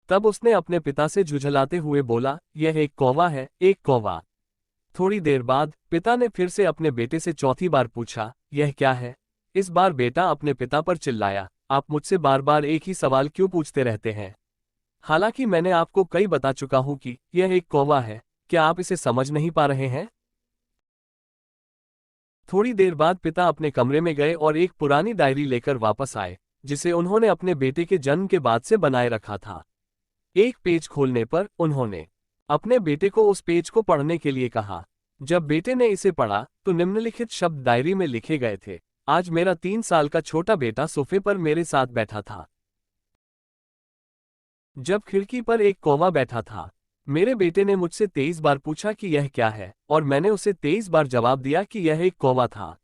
तब उसने अपने पिता से झुझलाते हुए बोला, यह एक कौवा है, एक कौवा। थोड़ी देर बाद पिता ने फिर से अपने बेटे से चौथी बार पूछा, यह क्या है? इस बार बेटा अपने पिता पर चिल्लाया, आप मुझसे बार बार एक ही सवाल क्यों पूछते रहते हैं? हालांकि मैंने आपको कई बता चुका हूं कि यह एक कौवा है, क्या आप इसे समझ नहीं पा रहे हैं? थोड़ी देर बाद पिता अपने कमरे में गए और एक पुरानी डायरी लेकर वापस आए, जिसे उन्होंने अपने बेटे के जन्म के बाद से बनाए रखा था। एक पेज खोलने पर उन्होंने अपने बेटे को उस पेज को पढ़ने के लिए कहा। जब बेटे ने इसे पढ़ा तो निम्नलिखित शब्द डायरी में लिखे गए थे, आज मेरा 3 साल का छोटा बेटा सोफे पर मेरे साथ बैठा था। जब खिड़की पर एक कौवा बैठा था। मेरे बेटे ने मुझसे 23 बार पूछा कि यह क्या है, और मैंने उसे 23 बार जवाब दिया कि यह एक कौवा था।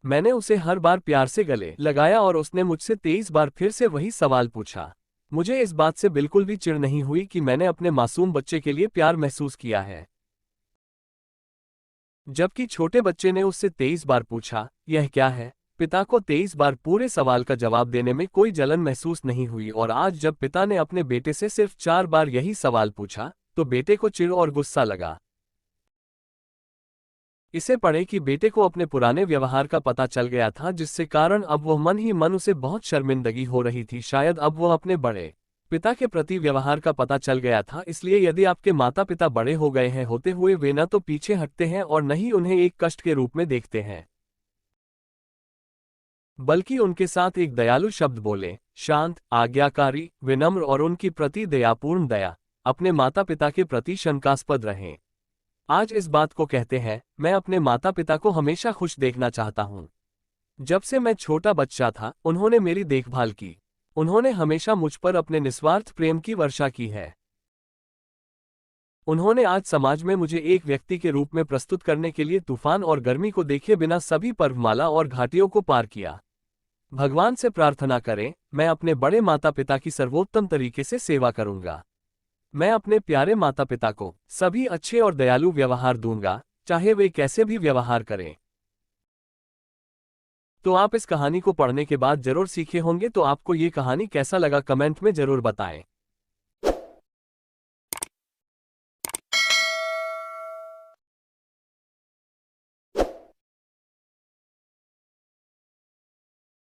मैंने उसे हर बार प्यार से गले लगाया और उसने मुझसे 23 बार फिर से वही सवाल पूछा। मुझे इस बात से बिल्कुल भी चिढ़ नहीं हुई कि मैंने अपने मासूम बच्चे के लिए प्यार महसूस किया है। जबकि छोटे बच्चे ने उससे 23 बार पूछा, यह क्या है, पिता को 23 बार पूरे सवाल का जवाब देने में कोई जलन महसूस नहीं हुई, और आज जब पिता ने अपने बेटे से सिर्फ 4 बार यही सवाल पूछा, तो बेटे को चिढ़ और गुस्सा लगा। इसे पढ़े कि बेटे को अपने पुराने व्यवहार का पता चल गया था, जिससे कारण अब वह मन ही मन उसे बहुत शर्मिंदगी हो रही थी। शायद अब वह अपने बड़े पिता के प्रति व्यवहार का पता चल गया था। इसलिए यदि आपके माता पिता बड़े हो गए हैं होते हुए, वे न तो पीछे हटते हैं और न ही उन्हें एक कष्ट के रूप में देखते हैं, बल्कि उनके साथ एक दयालु शब्द बोले, शांत, आज्ञाकारी, विनम्र और उनकी प्रति दयापूर्ण दया, अपने माता पिता के प्रति शंकास्पद रहें। आज इस बात को कहते हैं, मैं अपने माता पिता को हमेशा खुश देखना चाहता हूं। जब से मैं छोटा बच्चा था, उन्होंने मेरी देखभाल की। उन्होंने हमेशा मुझ पर अपने निस्वार्थ प्रेम की वर्षा की है। उन्होंने आज समाज में मुझे एक व्यक्ति के रूप में प्रस्तुत करने के लिए तूफान और गर्मी को देखे बिना सभी पर्वमाला और घाटियों को पार किया। भगवान से प्रार्थना करें, मैं अपने बड़े माता पिता की सर्वोत्तम तरीके से सेवा करूंगा। मैं अपने प्यारे माता पिता को सभी अच्छे और दयालु व्यवहार दूंगा, चाहे वे कैसे भी व्यवहार करें। तो आप इस कहानी को पढ़ने के बाद जरूर सीखे होंगे। तो आपको ये कहानी कैसा लगा कमेंट में जरूर बताएं।